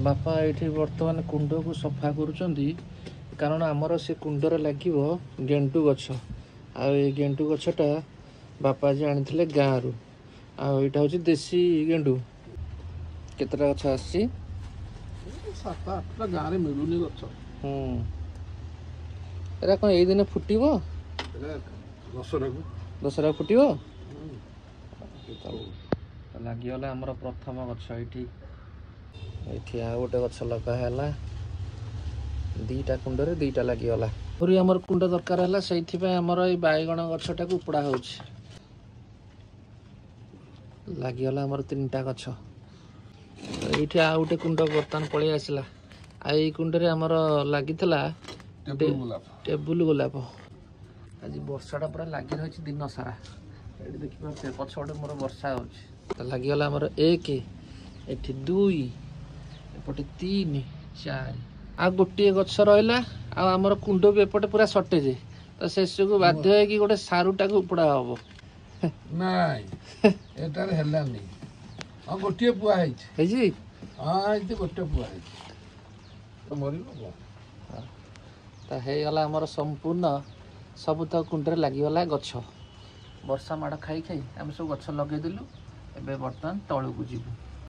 बापा ये बर्तमान कुंड को सफा करुँच कारण आमर से कुंडर लगे गेंडु गछ गेंडु गछटा बापा जी आनी गाँव रु आईटा हूँ देसी गेंडु केतटा गछ आसी 7-8टा गाँव में मिलूनी गछ एरा कौन यही दिन फुटब दशरा फुटब लगिगला आमर प्रथम गछ ये आ गोटे गछ लगाला दीटा कुंडरे दीटा लगिगला पूरी आमर कुंड दरकार है से आमर ये बैगण गछटा को उपड़ा हो लगिगला आमर 3टा गछ ये आ गोटे कुंड बर्तमान पलि आसला आई कुंडरे आमर लगी टेबुल गोलाप आज वर्षाटा पूरा लगी रही दिन सारा ये देखिए पछपटे मोर वर्षा हो लगिगला आमर 1 एठी 2 एपटे 3 4 आ गोटे गछ रहा आमर कुंड भी एपटे पूरा सटेज तो शेष को बाध्य है कि गोटे सारूटा को उपड़ा हम गोटे पुआ गोटे पुआ गला आमर संपूर्ण सब तो कुंडरे लगिगला गछ वर्षा माड़ खाई खाई आम सब गछ लगेदेलु एबे बर्तमान तलू को जीवु।